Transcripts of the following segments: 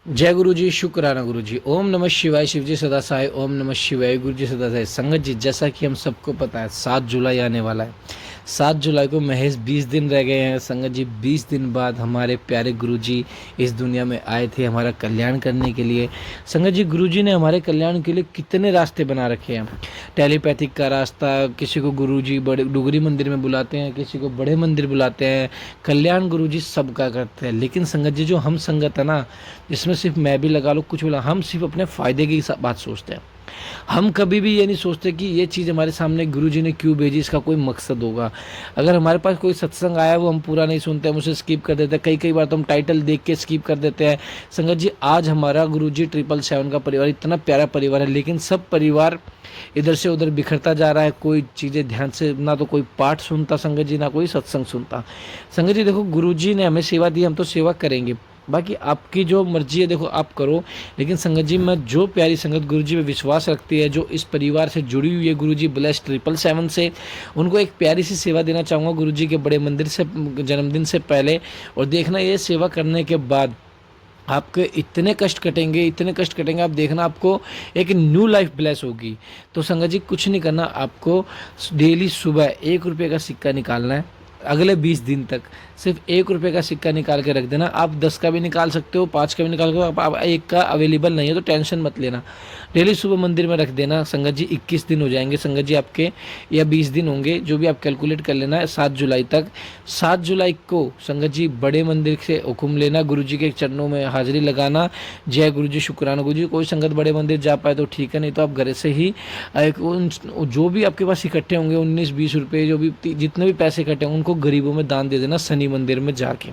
जय गुरु जी, शुक्राना गुरु जी। ओम नमः शिवाय, शिव जी सदा सहाय। ओम नमः शिवाय, गुरु जी सदा सहाय। संगत जी, जैसा कि हम सबको पता है 7 जुलाई आने वाला है। 7 जुलाई को महज 20 दिन रह गए हैं। संगत जी, 20 दिन बाद हमारे प्यारे गुरु जी इस दुनिया में आए थे हमारा कल्याण करने के लिए। संगत जी, गुरु जी ने हमारे कल्याण के लिए कितने रास्ते बना रखे हैं। टेलीपैथिक का रास्ता, किसी को गुरु जी बड़े डुगरी मंदिर में बुलाते हैं, किसी को बड़े मंदिर बुलाते हैं। कल्याण गुरु जी सबका करते हैं। लेकिन संगत जी, जो हम संगत है ना, जिसमें सिर्फ मैं भी लगा लो, कुछ बोला, हम सिर्फ अपने फ़ायदे की बात सोचते हैं। हम कभी भी ये नहीं सोचते कि ये चीज़ हमारे सामने गुरुजी ने क्यों भेजी, इसका कोई मकसद होगा। अगर हमारे पास कोई सत्संग आया, वो हम पूरा नहीं सुनते, हम उसे स्किप कर देते हैं। कई कई बार तो हम टाइटल देख के स्किप कर देते हैं। संगत जी, आज हमारा गुरुजी 777 का परिवार इतना प्यारा परिवार है, लेकिन सब परिवार इधर से उधर बिखरता जा रहा है। कोई चीज़ें ध्यान से, ना तो कोई पाठ सुनता संगत जी, ना कोई सत्संग सुनता। संगत जी देखो, गुरुजी ने हमें सेवा दी, हम तो सेवा करेंगे। बाकी आपकी जो मर्जी है देखो आप करो। लेकिन संगत जी, मैं जो प्यारी संगत गुरु जी पे विश्वास रखती है, जो इस परिवार से जुड़ी हुई है गुरु जी ब्लेस 777 से, उनको एक प्यारी सी सेवा देना चाहूँगा गुरु जी के बड़े मंदिर से जन्मदिन से पहले। और देखना, ये सेवा करने के बाद आपके इतने कष्ट कटेंगे, इतने कष्ट कटेंगे, आप देखना आपको एक न्यू लाइफ ब्लेस होगी। तो संगत जी, कुछ नहीं करना, आपको डेली सुबह 1 रुपये का सिक्का निकालना है। अगले 20 दिन तक सिर्फ 1 रुपये का सिक्का निकाल के रख देना। आप 10 का भी निकाल सकते हो, 5 का भी निकाल सकते हो। आप 1 का अवेलेबल नहीं है तो टेंशन मत लेना। डेली सुबह मंदिर में रख देना। संगत जी, 21 दिन हो जाएंगे संगत जी आपके, या 20 दिन होंगे, जो भी आप कैलकुलेट कर लेना है, 7 जुलाई तक। 7 जुलाई को संगत जी बड़े मंदिर से हुक्म लेना, गुरु जी के चरणों में हाजिरी लगाना। जय गुरु जी, शुक्राना गुरु जी। कोई संगत बड़े मंदिर जा पाए तो ठीक है, नहीं तो आप घर से ही जो भी आपके पास इकट्ठे होंगे, 19-20 रुपये, जो भी जितने भी पैसे इकट्ठे होंगे, उनको गरीबों में दान दे देना शनि मंदिर में जाके।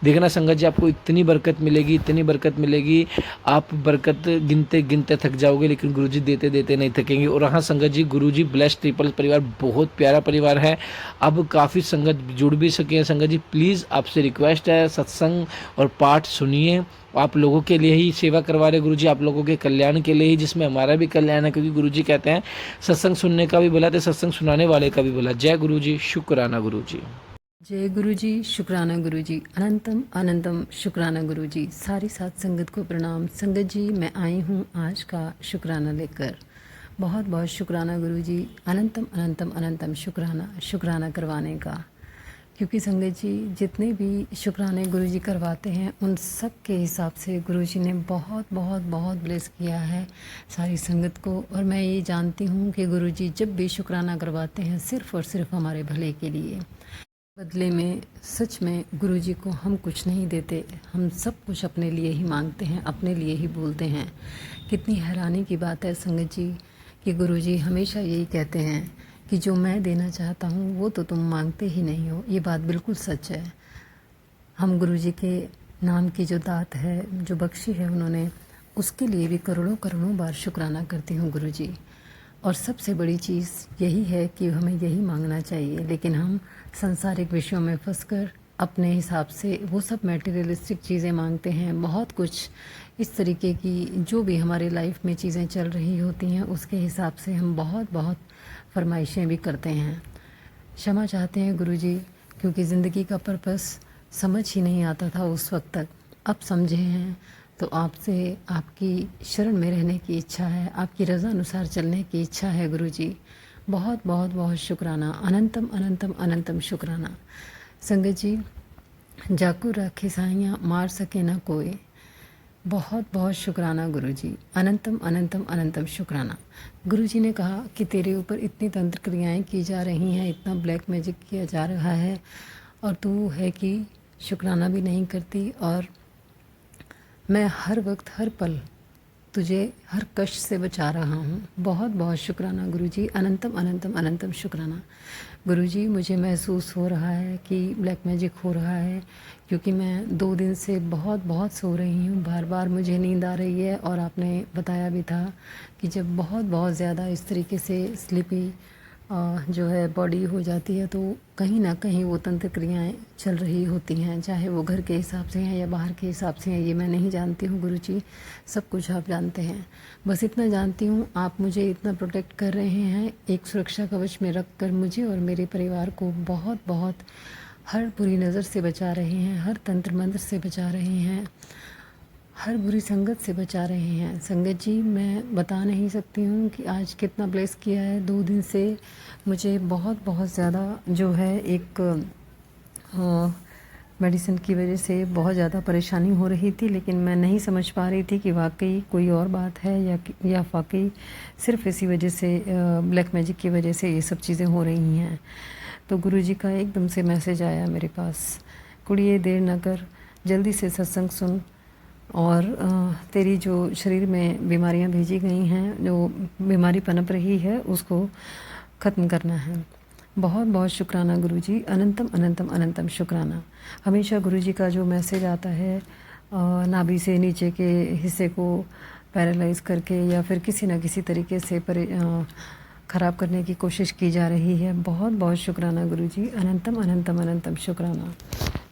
देखना संगत जी, आपको इतनी बरकत मिलेगी, इतनी बरकत मिलेगी, आप बरकत गिनते गिनते थक जाओगे, लेकिन गुरुजी देते देते नहीं थकेंगे। और हाँ संगत जी, गुरुजी ब्लेस्ड ट्रिपल परिवार बहुत प्यारा परिवार है। अब काफ़ी संगत जुड़ भी सके हैं। संगत जी, प्लीज़ आपसे रिक्वेस्ट है, सत्संग और पाठ सुनिए। आप लोगों के लिए ही सेवा करवा रहे गुरुजी, आप लोगों के कल्याण के लिए ही, जिसमें हमारा भी कल्याण है। क्योंकि गुरुजी कहते हैं सत्संग सुनने का भी भला, तो सत्संग सुनाने वाले का भी भला। जय गुरुजी, शुक्राना गुरुजी। जय गुरु जी, शुक्राना गुरु जी, अनंतम अनंतम शुक्राना गुरु जी। सारी सात संगत को प्रणाम। संगत जी, मैं आई हूँ आज का शुक्राना लेकर। बहुत बहुत शुक्राना गुरु जी, अनंतम अनंतम अनंतम शुक्राना, शुक्राना करवाने का। क्योंकि संगत जी, जितने भी शुक्राने गुरु जी करवाते हैं, उन सब के हिसाब से गुरु जी ने बहुत बहुत बहुत ब्लेस किया है सारी संगत को। और मैं ये जानती हूँ कि गुरु जी जब भी शुक्राना करवाते हैं, सिर्फ़ और सिर्फ हमारे भले के लिए। बदले में सच में गुरुजी को हम कुछ नहीं देते, हम सब कुछ अपने लिए ही मांगते हैं, अपने लिए ही बोलते हैं। कितनी हैरानी की बात है संगत जी कि गुरुजी हमेशा यही कहते हैं कि जो मैं देना चाहता हूँ वो तो तुम मांगते ही नहीं हो। ये बात बिल्कुल सच है। हम गुरुजी के नाम की जो दात है, जो बख्शी है उन्होंने, उसके लिए भी करोड़ों करोड़ों बार शुक्राना करती हूँ गुरुजी। और सबसे बड़ी चीज़ यही है कि हमें यही मांगना चाहिए, लेकिन हम सांसारिक विषयों में फंसकर अपने हिसाब से वो सब मटेरियलिस्टिक चीज़ें मांगते हैं। बहुत कुछ इस तरीके की जो भी हमारे लाइफ में चीज़ें चल रही होती हैं, उसके हिसाब से हम बहुत बहुत फरमाइशें भी करते हैं। क्षमा चाहते हैं गुरुजी, क्योंकि ज़िंदगी का पर्पस समझ ही नहीं आता था उस वक्त तक। अब समझे हैं तो आपसे आपकी शरण में रहने की इच्छा है, आपकी रज़ा अनुसार चलने की इच्छा है गुरुजी। बहुत बहुत बहुत शुक्राना, अनंतम अनंतम अनंतम शुक्राना। संगत जी, जाकू राखे साइयाँ मार सके ना कोई। बहुत बहुत शुक्राना गुरुजी, अनंतम अनंतम अनंतम शुक्राना। गुरुजी ने कहा कि तेरे ऊपर इतनी तंत्र क्रियाएँ की जा रही हैं, इतना ब्लैक मैजिक किया जा रहा है, और तू है कि शुक्राना भी नहीं करती। और मैं हर वक्त हर पल तुझे हर कष्ट से बचा रहा हूँ। बहुत बहुत शुक्राना गुरुजी, अनंतम अनंतम अनंतम शुक्राना। गुरुजी, मुझे महसूस हो रहा है कि ब्लैक मैजिक हो रहा है, क्योंकि मैं 2 दिन से बहुत बहुत सो रही हूँ, बार बार मुझे नींद आ रही है। और आपने बताया भी था कि जब बहुत बहुत ज़्यादा इस तरीके से स्लीपी जो है बॉडी हो जाती है, तो कहीं ना कहीं वो तंत्र क्रियाएँ चल रही होती हैं, चाहे वो घर के हिसाब से हैं या बाहर के हिसाब से हैं, ये मैं नहीं जानती हूँ गुरुजी, सब कुछ आप जानते हैं। बस इतना जानती हूँ, आप मुझे इतना प्रोटेक्ट कर रहे हैं, एक सुरक्षा कवच में रख कर मुझे और मेरे परिवार को बहुत बहुत हर बुरी नज़र से बचा रहे हैं, हर तंत्र मंत्र से बचा रहे हैं। हर बुरी संगत से बचा रहे हैं। संगत जी, मैं बता नहीं सकती हूँ कि आज कितना ब्लेस किया है। 2 दिन से मुझे बहुत बहुत ज़्यादा जो है एक मेडिसिन की वजह से बहुत ज़्यादा परेशानी हो रही थी, लेकिन मैं नहीं समझ पा रही थी कि वाकई कोई और बात है या वाकई सिर्फ इसी वजह से ब्लैक मैजिक की वजह से ये सब चीज़ें हो रही हैं। तो गुरुजी का एकदम से मैसेज आया मेरे पास, कुड़िए देर न कर, जल्दी से सत्संग सुन और तेरी जो शरीर में बीमारियां भेजी गई हैं, जो बीमारी पनप रही है, उसको ख़त्म करना है। बहुत बहुत शुक्राना गुरुजी, अनंतम अनंतम अनंतम शुक्राना। हमेशा गुरुजी का जो मैसेज आता है नाभि से नीचे के हिस्से को पैरालाइज करके या फिर किसी न किसी तरीके से ख़राब करने की कोशिश की जा रही है। बहुत बहुत शुक्राना गुरुजी, अनंतम अनंतम अनंतम शुक्राना।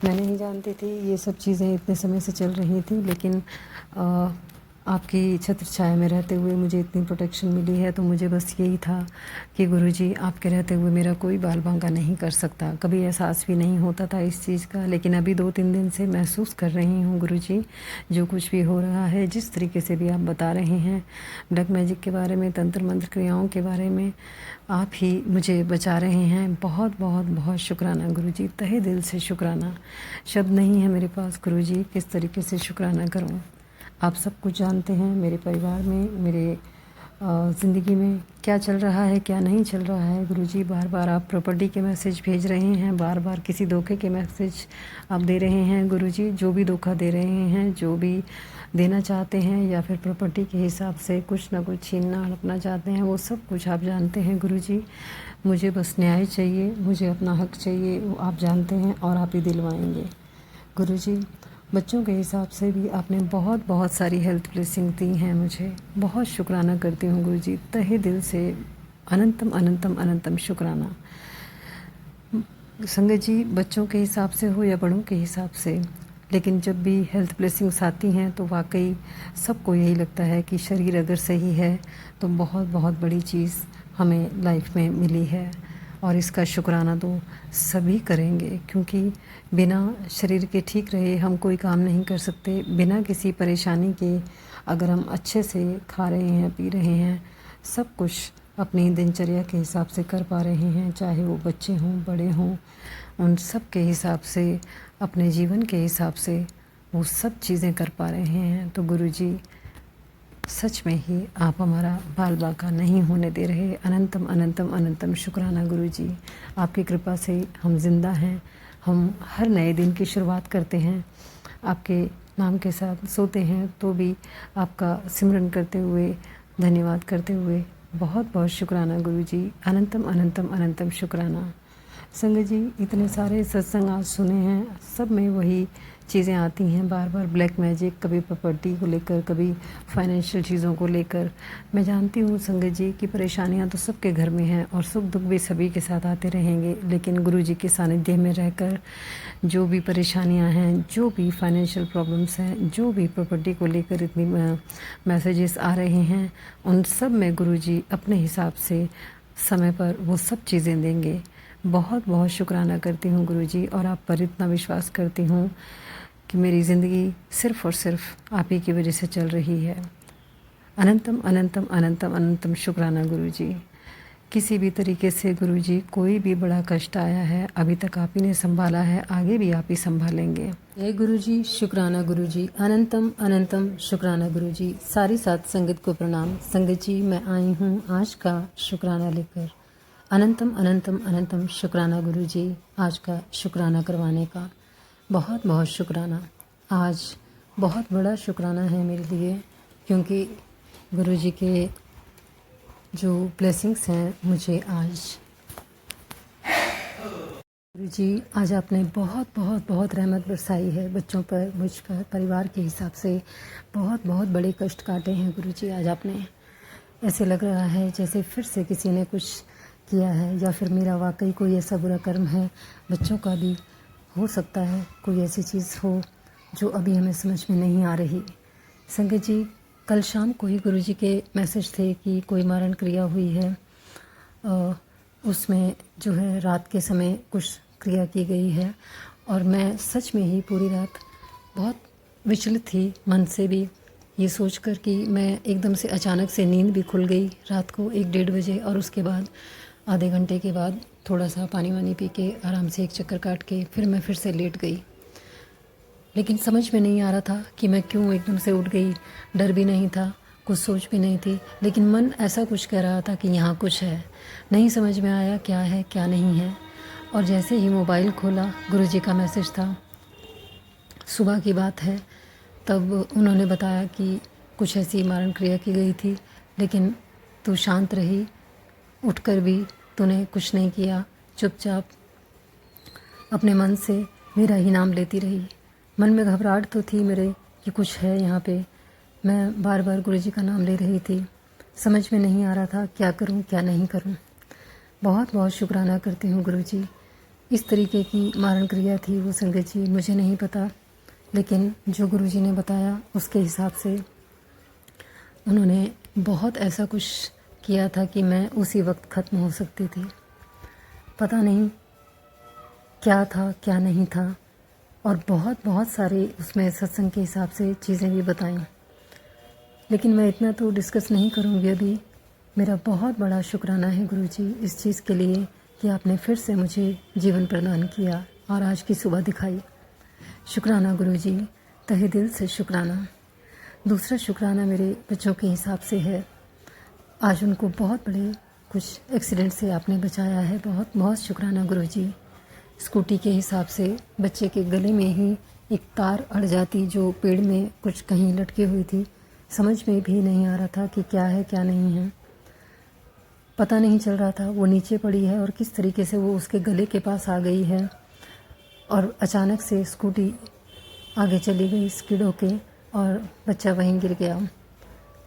मैं नहीं जानती थी ये सब चीज़ें इतने समय से चल रही थी, लेकिन आपकी छत्र छाया में रहते हुए मुझे इतनी प्रोटेक्शन मिली है, तो मुझे बस यही था कि गुरुजी आपके रहते हुए मेरा कोई बाल बांका नहीं कर सकता। कभी एहसास भी नहीं होता था इस चीज़ का, लेकिन अभी 2-3 दिन से महसूस कर रही हूँ गुरुजी, जो कुछ भी हो रहा है, जिस तरीके से भी आप बता रहे हैं ब्लैक मैजिक के बारे में, तंत्र मंत्र क्रियाओं के बारे में, आप ही मुझे बचा रहे हैं। बहुत बहुत बहुत शुक्राना गुरुजी, तहे दिल से शुक्राना। शब्द नहीं है मेरे पास गुरुजी, किस तरीके से शुक्राना करूं। आप सब कुछ जानते हैं, मेरे परिवार में, मेरे ज़िंदगी में क्या चल रहा है, क्या नहीं चल रहा है। गुरुजी, बार बार आप प्रॉपर्टी के मैसेज भेज रहे हैं, बार बार किसी धोखे के मैसेज आप दे रहे हैं। गुरुजी, जो भी धोखा दे रहे हैं, जो भी देना चाहते हैं या फिर प्रॉपर्टी के हिसाब से कुछ ना कुछ छीनना हड़पना चाहते हैं, वो सब कुछ आप जानते हैं गुरुजी। मुझे बस न्याय चाहिए, मुझे अपना हक चाहिए, वो आप जानते हैं और आप ही दिलवाएंगे। गुरुजी, बच्चों के हिसाब से भी आपने बहुत बहुत सारी हेल्थ ब्लेसिंग दी हैं मुझे। बहुत शुक्राना करती हूँ गुरुजी, तहे दिल से अनंतम अनंतम अनंतम शुक्राना। संगत जी, बच्चों के हिसाब से हो या बड़ों के हिसाब से, लेकिन जब भी हेल्थ ब्लेसिंग्स आती हैं तो वाकई सबको यही लगता है कि शरीर अगर सही है तो बहुत बहुत बड़ी चीज़ हमें लाइफ में मिली है, और इसका शुक्राना तो सभी करेंगे, क्योंकि बिना शरीर के ठीक रहे हम कोई काम नहीं कर सकते। बिना किसी परेशानी के अगर हम अच्छे से खा रहे हैं, पी रहे हैं, सब कुछ अपनी दिनचर्या के हिसाब से कर पा रहे हैं, चाहे वो बच्चे हों, बड़े हों, उन सब के हिसाब से, अपने जीवन के हिसाब से वो सब चीज़ें कर पा रहे हैं, तो गुरुजी सच में ही आप हमारा बाल बांका नहीं होने दे रहे। अनंतम अनंतम अनंतम शुक्राना गुरुजी, आपकी कृपा से हम जिंदा हैं। हम हर नए दिन की शुरुआत करते हैं आपके नाम के साथ, सोते हैं तो भी आपका सिमरन करते हुए, धन्यवाद करते हुए। बहुत बहुत शुक्राना गुरुजी, अनंतम अनंतम अनंतम शुक्राना। संगत जी, इतने सारे सत्संग आज सुने हैं, सब में वही चीज़ें आती हैं बार बार, ब्लैक मैजिक, कभी प्रॉपर्टी को लेकर, कभी फाइनेंशियल चीज़ों को लेकर। मैं जानती हूँ संगत जी कि परेशानियाँ तो सबके घर में हैं और सुख दुख भी सभी के साथ आते रहेंगे, लेकिन गुरुजी के सानिध्य में रहकर जो भी परेशानियाँ हैं, जो भी फाइनेंशियल प्रॉब्लम्स हैं, जो भी प्रॉपर्टी को लेकर इतनी मैसेजेस आ रहे हैं, उन सब में गुरुजी अपने हिसाब से समय पर वो सब चीज़ें देंगे। बहुत बहुत शुक्राना करती हूँ गुरुजी, और आप पर इतना विश्वास करती हूँ कि मेरी ज़िंदगी सिर्फ़ और सिर्फ आप ही की वजह से चल रही है। अनंतम अनंतम अनंतम अनंतम शुक्राना गुरुजी। किसी भी तरीके से गुरुजी कोई भी बड़ा कष्ट आया है, अभी तक आप ही ने संभाला है, आगे भी आप ही संभालेंगे। जय गुरुजी, शुक्राना गुरुजी, अनंतम अनंतम शुक्राना गुरुजी। सारी साथ संगत को प्रणाम। संगत जी, मैं आई हूँ आज का शुक्राना लेकर। अनंतम अनंतम अनंतम शुक्राना गुरुजी, आज का शुक्राना करवाने का। बहुत बहुत शुक्राना। आज बहुत बड़ा शुक्राना है मेरे लिए, क्योंकि गुरुजी के जो ब्लेसिंग्स हैं मुझे आज, गुरुजी आज आपने बहुत बहुत बहुत रहमत बरसाई है बच्चों पर, मुझ पर, परिवार के हिसाब से बहुत बहुत बड़े कष्ट काटे हैं गुरुजी आज आपने। ऐसे लग रहा है जैसे फिर से किसी ने कुछ किया है, या फिर मेरा वाकई कोई ऐसा बुरा कर्म है। बच्चों का भी हो सकता है कोई ऐसी चीज़ हो जो अभी हमें समझ में नहीं आ रही। संगत जी, कल शाम को ही गुरुजी के मैसेज थे कि कोई मारण क्रिया हुई है, उसमें जो है रात के समय कुछ क्रिया की गई है, और मैं सच में ही पूरी रात बहुत विचलित थी मन से भी, ये सोचकर कि मैं एकदम से अचानक से नींद भी खुल गई रात को 1-1:30 बजे, और उसके बाद आधे घंटे के बाद थोड़ा सा पानी वानी पी के आराम से एक चक्कर काट के फिर मैं फिर से लेट गई। लेकिन समझ में नहीं आ रहा था कि मैं क्यों एकदम से उठ गई। डर भी नहीं था, कुछ सोच भी नहीं थी, लेकिन मन ऐसा कुछ कह रहा था कि यहाँ कुछ है। नहीं समझ में आया क्या है क्या नहीं है। और जैसे ही मोबाइल खोला, गुरुजी का मैसेज था, सुबह की बात है। तब उन्होंने बताया कि कुछ ऐसी मारण क्रिया की गई थी, लेकिन तू शांत रही, उठकर भी तूने कुछ नहीं किया, चुपचाप अपने मन से मेरा ही नाम लेती रही। मन में घबराहट तो थी मेरे कि कुछ है यहाँ पे। मैं बार बार गुरुजी का नाम ले रही थी, समझ में नहीं आ रहा था क्या करूँ क्या नहीं करूँ। बहुत बहुत शुक्राना करती हूँ गुरुजी। इस तरीके की मारण क्रिया थी वो संगत जी, मुझे नहीं पता, लेकिन जो गुरुजी ने बताया उसके हिसाब से उन्होंने बहुत ऐसा कुछ किया था कि मैं उसी वक्त ख़त्म हो सकती थी। पता नहीं क्या था क्या नहीं था, और बहुत बहुत सारे उसमें सत्संग के हिसाब से चीज़ें भी बताई, लेकिन मैं इतना तो डिस्कस नहीं करूँगी अभी। मेरा बहुत बड़ा शुक्राना है गुरुजी इस चीज़ के लिए कि आपने फिर से मुझे जीवन प्रदान किया और आज की सुबह दिखाई। शुक्राना गुरुजी, तहे दिल से शुक्राना। दूसरा शुक्राना मेरे बच्चों के हिसाब से है। आज उनको बहुत बड़े कुछ एक्सीडेंट से आपने बचाया है, बहुत बहुत शुक्राना गुरुजी। स्कूटी के हिसाब से बच्चे के गले में ही एक तार अड़ जाती जो पेड़ में कुछ कहीं लटकी हुई थी, समझ में भी नहीं आ रहा था कि क्या है क्या नहीं है, पता नहीं चल रहा था। वो नीचे पड़ी है और किस तरीके से वो उसके गले के पास आ गई है, और अचानक से स्कूटी आगे चली गई स्किड होके और बच्चा वहीं गिर गया।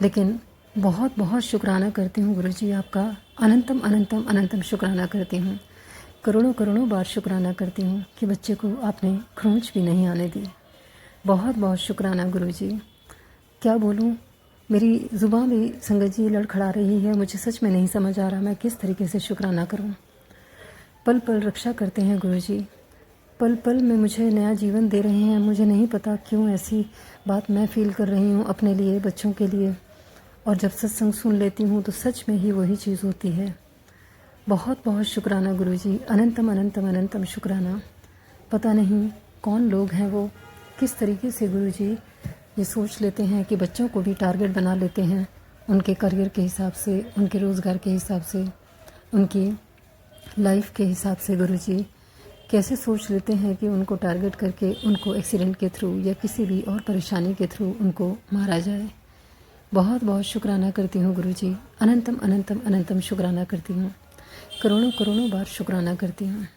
लेकिन बहुत बहुत शुक्राना करती हूँ गुरुजी आपका, अनंतम अनंतम अनंतम शुक्राना करती हूँ। करोड़ों करोड़ों बार शुक्राना करती हूँ कि बच्चे को आपने खरोंच भी नहीं आने दी। बहुत बहुत शुक्राना गुरुजी। क्या बोलूँ, मेरी ज़ुबान भी संगत जी लड़खड़ा रही है। मुझे सच में नहीं समझ आ रहा मैं किस तरीके से शुक्राना करूँ। पल पल रक्षा करते हैं गुरुजी, पल पल में मुझे नया जीवन दे रहे हैं। मुझे नहीं पता क्यों ऐसी बात मैं फ़ील कर रही हूँ अपने लिए, बच्चों के लिए, और जब सत्संग सुन लेती हूँ तो सच में ही वही चीज़ होती है। बहुत बहुत शुक्राना गुरुजी, अनंतम अनंतम अनंतम शुक्राना। पता नहीं कौन लोग हैं वो, किस तरीके से गुरुजी ये सोच लेते हैं कि बच्चों को भी टारगेट बना लेते हैं, उनके करियर के हिसाब से, उनके रोज़गार के हिसाब से, उनकी लाइफ के हिसाब से। गुरुजी कैसे सोच लेते हैं कि उनको टारगेट करके उनको एक्सीडेंट के थ्रू या किसी भी और परेशानी के थ्रू उनको मारा जाए। बहुत बहुत शुक्राना करती हूँ गुरुजी, अनंतम अनंतम अनंतम शुक्राना करती हूँ। करोड़ों करोड़ों बार शुक्राना करती हूँ।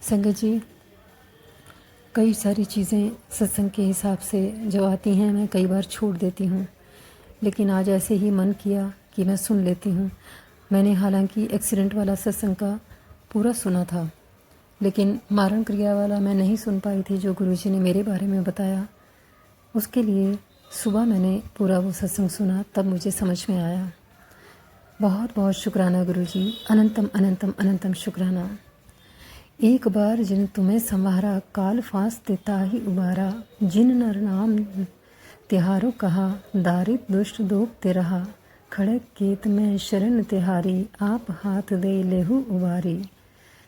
संगत जी, कई सारी चीज़ें सत्संग के हिसाब से जो आती हैं मैं कई बार छोड़ देती हूँ, लेकिन आज ऐसे ही मन किया कि मैं सुन लेती हूँ। मैंने हालांकि एक्सीडेंट वाला सत्संग का पूरा सुना था, लेकिन मारण क्रिया वाला मैं नहीं सुन पाई थी जो गुरुजी ने मेरे बारे में बताया। उसके लिए सुबह मैंने पूरा वो सत्संग सुना, तब मुझे समझ में आया। बहुत बहुत शुक्राना गुरुजी, अनंतम अनंतम अनंतम शुक्राना। एक बार जिन तुम्हें संवारा, काल फांस देता ही उबारा, जिन नर नाम तिहारो कहा, दारित दुष्ट दोपते रहा, खड़क केत में शरण तिहारी, आप हाथ दे लेहु उबारी,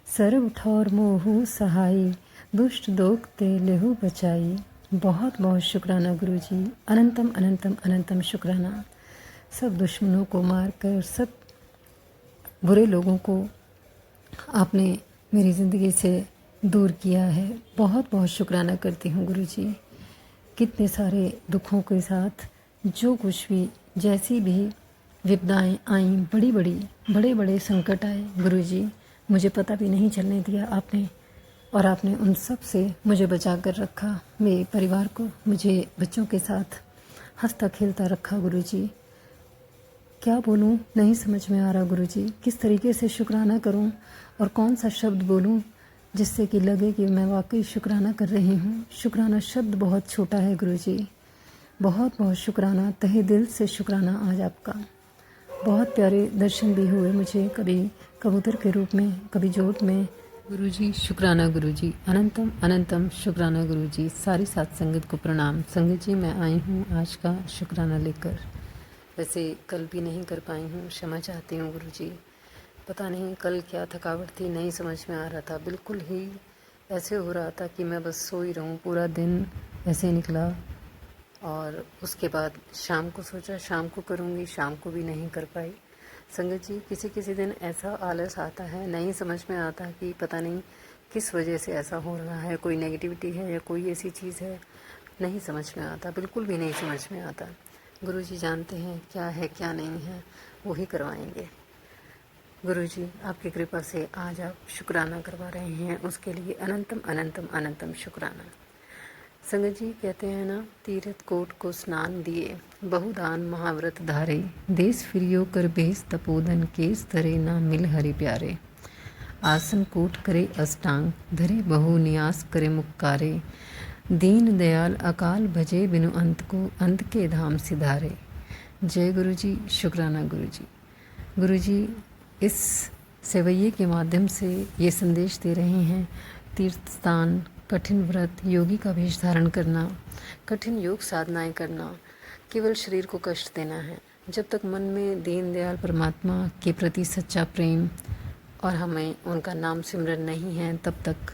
सर्व ठौर मोहु सहाई, दुष्ट दोगते लेहु बचाई। बहुत बहुत शुक्राना गुरुजी, अनंतम अनंतम अनंतम शुक्राना। सब दुश्मनों को मार कर, सब बुरे लोगों को आपने मेरी ज़िंदगी से दूर किया है। बहुत बहुत शुक्राना करती हूँ गुरुजी। कितने सारे दुखों के साथ जो कुछ भी, जैसी भी विपदाएं आईं, बड़ी बड़ी बड़े बड़े संकट आए गुरुजी, मुझे पता भी नहीं चलने दिया आपने, और आपने उन सब से मुझे बचा कर रखा। मेरे परिवार को, मुझे बच्चों के साथ हंसता खेलता रखा गुरुजी। क्या बोलूं, नहीं समझ में आ रहा गुरुजी, किस तरीके से शुक्राना करूं और कौन सा शब्द बोलूं जिससे कि लगे कि मैं वाकई शुक्राना कर रही हूं। शुक्राना शब्द बहुत छोटा है गुरुजी। बहुत बहुत शुक्राना, तहे दिल से शुक्राना आज आपका। बहुत प्यारे दर्शन भी हुए मुझे, कभी कबूतर के रूप में, कभी जोत में, गुरुजी शुक्राना गुरुजी, अनंतम अनंतम शुक्राना गुरुजी, सारी सात संगत को प्रणाम। संगत जी, मैं आई हूँ आज का शुक्राना लेकर। वैसे कल भी नहीं कर पाई हूँ, क्षमा चाहती हूँ गुरुजी। पता नहीं कल क्या थकावट थी, नहीं समझ में आ रहा था। बिल्कुल ही ऐसे हो रहा था कि मैं बस सो ही रहूँ। पूरा दिन ऐसे निकला और उसके बाद शाम को सोचा शाम को करूँगी, शाम को भी नहीं कर पाई। संगत जी, किसी किसी दिन ऐसा आलस आता है, नहीं समझ में आता कि पता नहीं किस वजह से ऐसा हो रहा है, कोई नेगेटिविटी है या कोई ऐसी चीज़ है, नहीं समझ में आता, बिल्कुल भी नहीं समझ में आता। गुरुजी जानते हैं क्या है क्या नहीं है, वो ही करवाएंगे। गुरुजी आपकी कृपा से आज आप शुक्राना करवा रहे हैं, उसके लिए अनंतम अनंतम अनंतम शुक्राना। संगत जी कहते हैं ना, तीरथ कोट को स्नान दिए, बहुदान महाव्रत धारे, देश फिरियो कर बेस तपोदन, केस धरे ना मिल हरि प्यारे। आसन कोट करे अष्टांग, धरे बहु नियास करे मुक्कारे, दीन दयाल अकाल भजे बिनु अंत को, अंत के धाम सिधारे। जय गुरु जी, शुक्राना गुरु जी। गुरु जी इस सेवैये के माध्यम से ये संदेश दे रहे हैं, तीर्थ स्थान, कठिन व्रत, योगी का वेश धारण करना, कठिन योग साधनाएं करना, केवल शरीर को कष्ट देना है। जब तक मन में दीन दयाल परमात्मा के प्रति सच्चा प्रेम और हमें उनका नाम सिमरन नहीं है, तब तक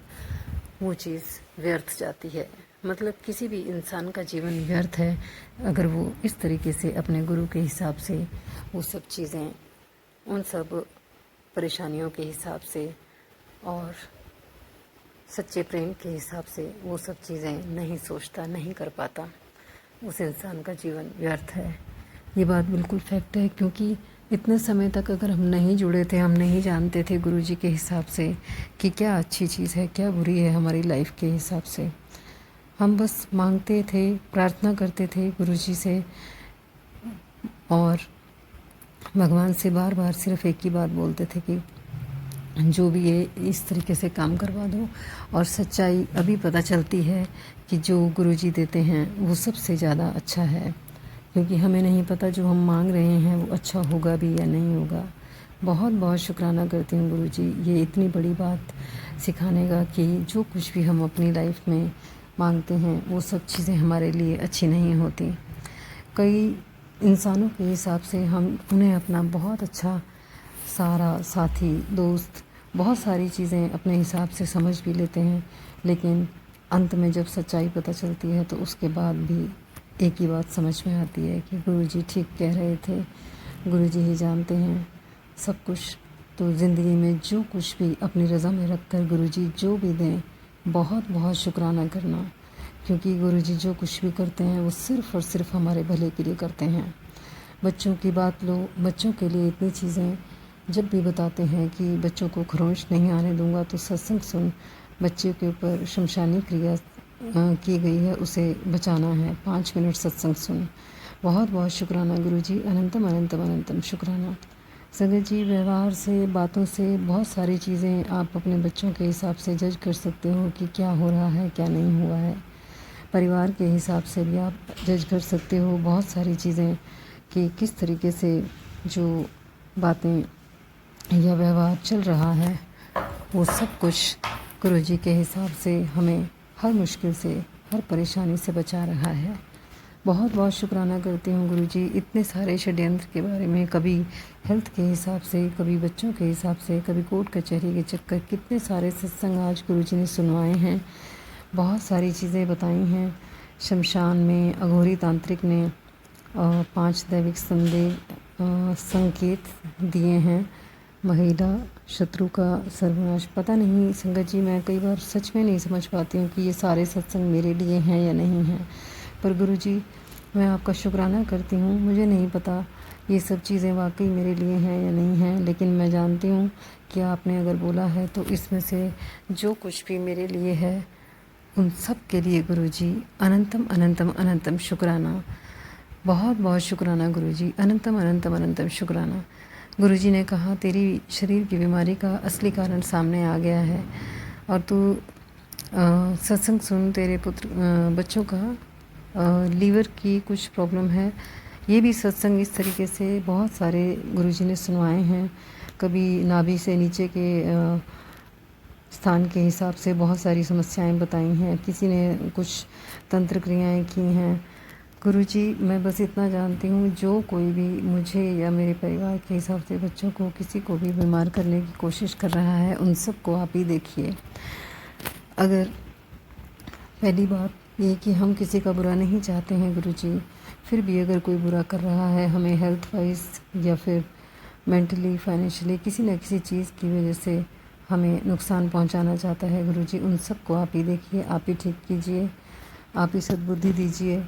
वो चीज़ व्यर्थ जाती है। मतलब किसी भी इंसान का जीवन व्यर्थ है अगर वो इस तरीके से अपने गुरु के हिसाब से वो सब चीज़ें, उन सब परेशानियों के हिसाब से और सच्चे प्रेम के हिसाब से वो सब चीज़ें नहीं सोचता, नहीं कर पाता, उस इंसान का जीवन व्यर्थ है। ये बात बिल्कुल फैक्ट है, क्योंकि इतने समय तक अगर हम नहीं जुड़े थे, हम नहीं जानते थे गुरुजी के हिसाब से कि क्या अच्छी चीज़ है क्या बुरी है हमारी लाइफ के हिसाब से। हम बस मांगते थे, प्रार्थना करते थे गुरुजी से और भगवान से बार बार सिर्फ एक ही बात बोलते थे कि जो भी है इस तरीके से काम करवा दो। और सच्चाई अभी पता चलती है कि जो गुरुजी देते हैं वो सबसे ज़्यादा अच्छा है, क्योंकि हमें नहीं पता जो हम मांग रहे हैं वो अच्छा होगा भी या नहीं होगा। बहुत बहुत शुक्राना करती हूँ गुरुजी, ये इतनी बड़ी बात सिखाने का कि जो कुछ भी हम अपनी लाइफ में मांगते हैं वो सब चीज़ें हमारे लिए अच्छी नहीं होती। कई इंसानों के हिसाब से हम उन्हें अपना बहुत अच्छा सारा साथी, दोस्त, बहुत सारी चीज़ें अपने हिसाब से समझ भी लेते हैं, लेकिन अंत में जब सच्चाई पता चलती है तो उसके बाद भी एक ही बात समझ में आती है कि गुरुजी ठीक कह रहे थे, गुरुजी ही जानते हैं सब कुछ। तो ज़िंदगी में जो कुछ भी अपनी रज़ा में रख कर गुरुजी जो भी दें, बहुत बहुत शुक्राना करना, क्योंकि गुरुजी जो कुछ भी करते हैं वो सिर्फ़ और सिर्फ हमारे भले के लिए करते हैं। बच्चों की बात लो, बच्चों के लिए इतनी चीज़ें जब भी बताते हैं कि बच्चों को खरोंच नहीं आने दूंगा तो सत्संग सुन, बच्चे के ऊपर शमशानी क्रिया की गई है, उसे बचाना है, 5 मिनट सत्संग सुन। बहुत बहुत शुक्राना गुरुजी, अनंतम अनंतम अनंतम शुक्राना। संगत जी, व्यवहार से, बातों से बहुत सारी चीज़ें आप अपने बच्चों के हिसाब से जज कर सकते हो कि क्या हो रहा है क्या नहीं हुआ है। परिवार के हिसाब से भी आप जज कर सकते हो बहुत सारी चीज़ें कि किस तरीके से जो बातें या व्यवहार चल रहा है वो सब कुछ गुरुजी के हिसाब से हमें हर मुश्किल से, हर परेशानी से बचा रहा है। बहुत बहुत शुक्राना करती हूँ गुरुजी, इतने सारे षड्यंत्र के बारे में, कभी हेल्थ के हिसाब से, कभी बच्चों के हिसाब से, कभी कोर्ट कचहरी के चक्कर, कितने सारे सत्संग आज गुरुजी ने सुनवाए हैं, बहुत सारी चीज़ें बताई हैं। शमशान में अघोरी तांत्रिक ने 5 दैविक संकेत दिए हैं, महिला शत्रु का सर्वनाश। पता नहीं संगत जी, मैं कई बार सच में नहीं समझ पाती हूँ कि ये सारे सत्संग मेरे लिए हैं या नहीं हैं, पर गुरुजी मैं आपका शुक्राना करती हूँ। मुझे नहीं पता ये सब चीज़ें वाकई मेरे लिए हैं या नहीं हैं, लेकिन मैं जानती हूँ कि आपने अगर बोला है तो इसमें से जो कुछ भी मेरे लिए है उन सब के लिए गुरुजी अनंतम अनंतम अनंतम शुक्राना। बहुत बहुत शुक्राना गुरुजी, अनंतम अनंतम अनंतम शुक्राना। गुरुजी ने कहा तेरी शरीर की बीमारी का असली कारण सामने आ गया है और तू सत्संग सुन, तेरे बच्चों का लीवर की कुछ प्रॉब्लम है। ये भी सत्संग इस तरीके से बहुत सारे गुरुजी ने सुनवाए हैं। कभी नाभि से नीचे के स्थान के हिसाब से बहुत सारी समस्याएं बताई हैं, किसी ने कुछ तंत्र क्रियाएं की हैं। गुरुजी, मैं बस इतना जानती हूँ, जो कोई भी मुझे या मेरे परिवार के हिसाब से बच्चों को, किसी को भी बीमार करने की कोशिश कर रहा है, उन सबको आप ही देखिए। अगर पहली बात ये कि हम किसी का बुरा नहीं चाहते हैं गुरुजी, फिर भी अगर कोई बुरा कर रहा है हमें हेल्थ वाइज या फिर मेंटली, फाइनेंशियली, किसी न किसी चीज़ की वजह से हमें नुकसान पहुंचाना चाहता है गुरुजी, उन सबको आप ही देखिए, आप ही ठीक कीजिए, आप ही सद्बुद्धि दीजिए।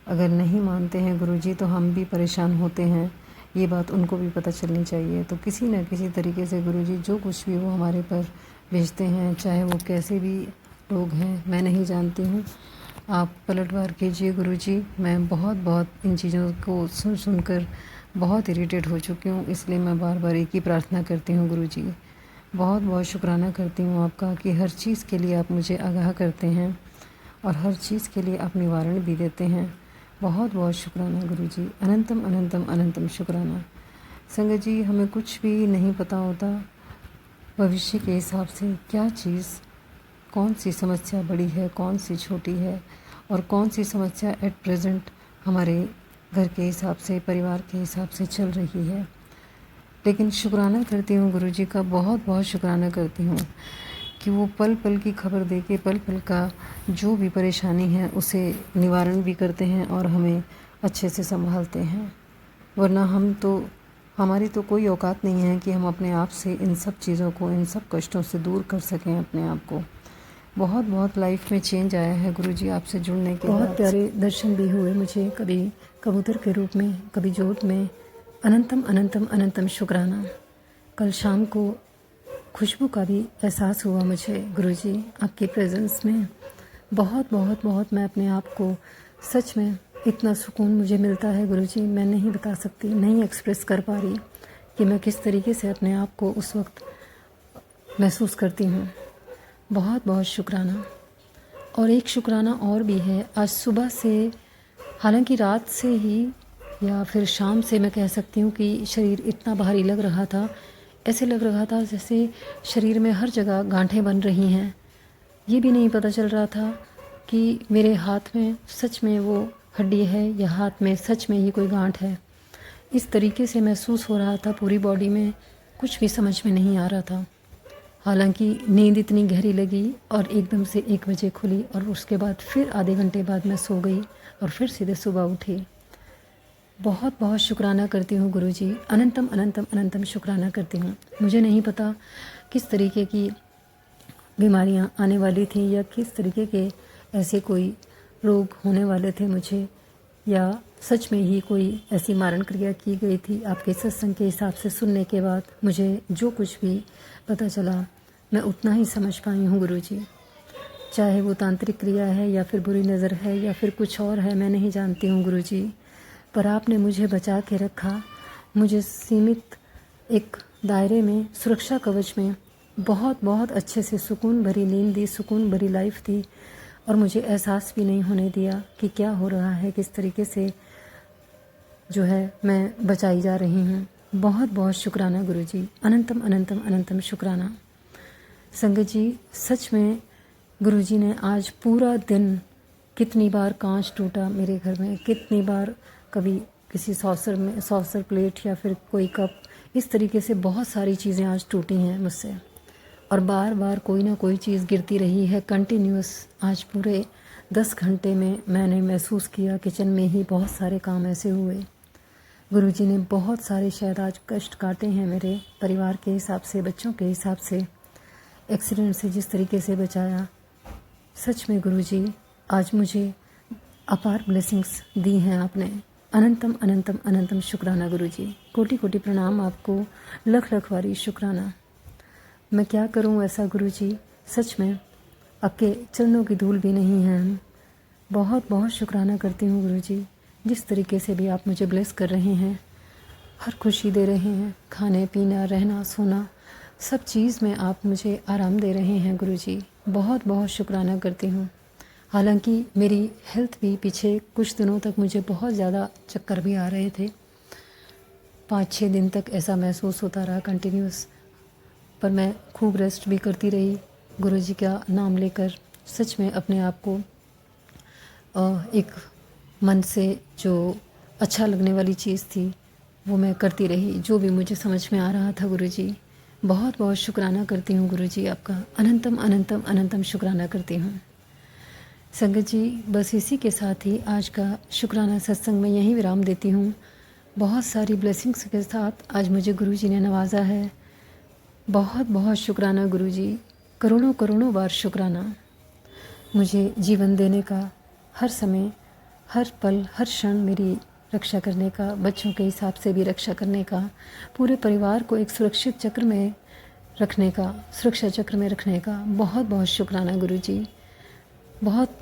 अगर नहीं मानते हैं गुरुजी तो हम भी परेशान होते हैं, ये बात उनको भी पता चलनी चाहिए। तो किसी न किसी तरीके से गुरुजी जो कुछ भी वो हमारे पर भेजते हैं, चाहे वो कैसे भी लोग हैं, मैं नहीं जानती हूँ, आप पलटवार कीजिए गुरुजी। मैं बहुत इन चीज़ों को सुनकर बहुत इरिटेट हो चुकी हूँ, इसलिए मैं बार बार एक ही प्रार्थना करती हूँ गुरुजी। बहुत शुक्राना करती हूँ आपका कि हर चीज़ के लिए आप मुझे आगाह करते हैं और हर चीज़ के लिए आप निवारण भी देते हैं। बहुत शुक्राना गुरुजी, अनंतम अनंतम अनंतम शुक्राना। संगत जी, हमें कुछ भी नहीं पता होता भविष्य के हिसाब से क्या चीज़, कौन सी समस्या बड़ी है, कौन सी छोटी है, और कौन सी समस्या एट प्रेजेंट हमारे घर के हिसाब से, परिवार के हिसाब से चल रही है। लेकिन शुक्राना करती हूँ गुरुजी का, बहुत शुक्राना करती हूँ कि वो पल पल की खबर दे के, पल पल का जो भी परेशानी है उसे निवारण भी करते हैं और हमें अच्छे से संभालते हैं। वरना हमारी तो कोई औकात नहीं है कि हम अपने आप से इन सब चीज़ों को, इन सब कष्टों से दूर कर सकें अपने आप को। बहुत लाइफ में चेंज आया है गुरुजी आपसे जुड़ने के बाद। बहुत प्यारे दर्शन भी हुए मुझे, कभी कबूतर के रूप में, कभी जोत में। अनंतम अनंतम अनंतम शुक्राना। कल शाम को खुशबू का भी एहसास हुआ मुझे गुरुजी आपके प्रेजेंस में। बहुत मैं अपने आप को, सच में इतना सुकून मुझे मिलता है गुरुजी, मैं नहीं बता सकती, नहीं एक्सप्रेस कर पा रही कि मैं किस तरीके से अपने आप को उस वक्त महसूस करती हूँ। बहुत शुक्राना। और एक शुक्राना और भी है, आज सुबह से, हालांकि रात से ही या फिर शाम से मैं कह सकती हूँ कि शरीर इतना भारी लग रहा था, ऐसे लग रहा था जैसे शरीर में हर जगह गांठें बन रही हैं। ये भी नहीं पता चल रहा था कि मेरे हाथ में सच में वो हड्डी है या हाथ में सच में ही कोई गांठ है। इस तरीके से महसूस हो रहा था पूरी बॉडी में, कुछ भी समझ में नहीं आ रहा था। हालांकि नींद इतनी गहरी लगी और एकदम से 1 बजे खुली और उसके बाद फिर आधे घंटे बाद मैं सो गई और फिर सीधे सुबह उठी। बहुत शुक्राना करती हूँ गुरुजी, अनंतम अनंतम अनंतम शुक्राना करती हूँ। मुझे नहीं पता किस तरीके की बीमारियाँ आने वाली थी या किस तरीके के ऐसे कोई रोग होने वाले थे मुझे, या सच में ही कोई ऐसी मारण क्रिया की गई थी। आपके सत्संग के हिसाब से सुनने के बाद मुझे जो कुछ भी पता चला मैं उतना ही समझ पाई हूँ गुरुजी। चाहे वो तांत्रिक क्रिया है या फिर बुरी नज़र है या फिर कुछ और है, मैं नहीं जानती हूँ गुरुजी, पर आपने मुझे बचा के रखा। मुझे सीमित एक दायरे में, सुरक्षा कवच में बहुत अच्छे से सुकून भरी नींद दी, सुकून भरी लाइफ दी, और मुझे एहसास भी नहीं होने दिया कि क्या हो रहा है, किस तरीके से जो है मैं बचाई जा रही हूँ। बहुत शुक्राना गुरुजी, अनंतम अनंतम अनंतम शुक्राना। संगत जी, सच में गुरुजी ने आज पूरा दिन, कितनी बार कांच टूटा मेरे घर में, कितनी बार कभी किसी सॉसर प्लेट या फिर कोई कप, इस तरीके से बहुत सारी चीज़ें आज टूटी हैं मुझसे, और बार कोई ना कोई चीज़ गिरती रही है कंटिन्यूस। आज पूरे 10 घंटे में मैंने महसूस किया किचन में ही बहुत सारे काम ऐसे हुए। गुरुजी ने बहुत सारे शायद आज कष्ट काटे हैं मेरे परिवार के हिसाब से, बच्चों के हिसाब से, एक्सीडेंट से जिस तरीके से बचाया। सच में गुरुजी आज मुझे अपार ब्लेसिंग्स दी हैं आपने। अनंतम अनंतम अनंतम शुक्राना गुरुजी, कोटि प्रणाम आपको, लख वारी शुक्राना। मैं क्या करूं ऐसा गुरुजी, सच में आपके चरणों की धूल भी नहीं है हम। बहुत शुक्राना करती हूँ गुरुजी, जिस तरीके से भी आप मुझे ब्लेस कर रहे हैं, हर खुशी दे रहे हैं, खाने पीना, रहना, सोना, सब चीज़ में आप मुझे आराम दे रहे हैं गुरुजी। बहुत शुक्राना करती हूँ। हालांकि मेरी हेल्थ भी पीछे कुछ दिनों तक मुझे बहुत ज़्यादा चक्कर भी आ रहे थे, 5-6 दिन तक ऐसा महसूस होता रहा कंटिन्यूस, पर मैं खूब रेस्ट भी करती रही, गुरुजी का नाम लेकर सच में अपने आप को एक मन से जो अच्छा लगने वाली चीज़ थी वो मैं करती रही, जो भी मुझे समझ में आ रहा था। गुरुजी बहुत बहुत शुक्राना करती हूँ गुरुजी आपका, अनंतम अनंतम अनंतम शुक्राना करती हूँ। संगत जी, बस इसी के साथ ही आज का शुक्राना सत्संग में यहीं विराम देती हूँ। बहुत सारी ब्लेसिंग्स के साथ आज मुझे गुरुजी ने नवाजा है। बहुत बहुत शुक्राना गुरुजी, करोड़ों करोड़ों बार शुक्राना मुझे जीवन देने का, हर समय हर पल हर क्षण मेरी रक्षा करने का, बच्चों के हिसाब से भी रक्षा करने का, पूरे परिवार को एक सुरक्षित चक्र में रखने का, सुरक्षा चक्र में रखने का बहुत बहुत शुक्राना गुरुजी। बहुत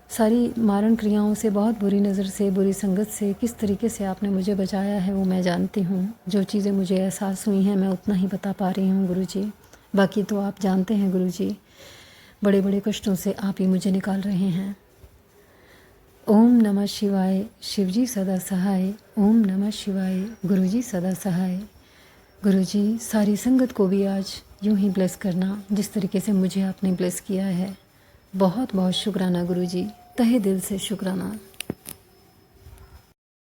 सारी मारण क्रियाओं से, बहुत बुरी नज़र से, बुरी संगत से किस तरीके से आपने मुझे बचाया है वो मैं जानती हूँ। जो चीज़ें मुझे एहसास हुई हैं मैं उतना ही बता पा रही हूँ गुरुजी, बाकी तो आप जानते हैं गुरुजी। बड़े बड़े कष्टों से आप ही मुझे निकाल रहे हैं। ओम नमः शिवाय, शिवजी सदा सहाय। ओम नमः शिवाय, गुरुजी सदा सहाय। गुरुजी सारी संगत को भी आज यूं ही ब्लेस करना जिस तरीके से मुझे आपने ब्लेस किया है। बहुत बहुत शुक्राना गुरुजी, तहे दिल से शुक्राना।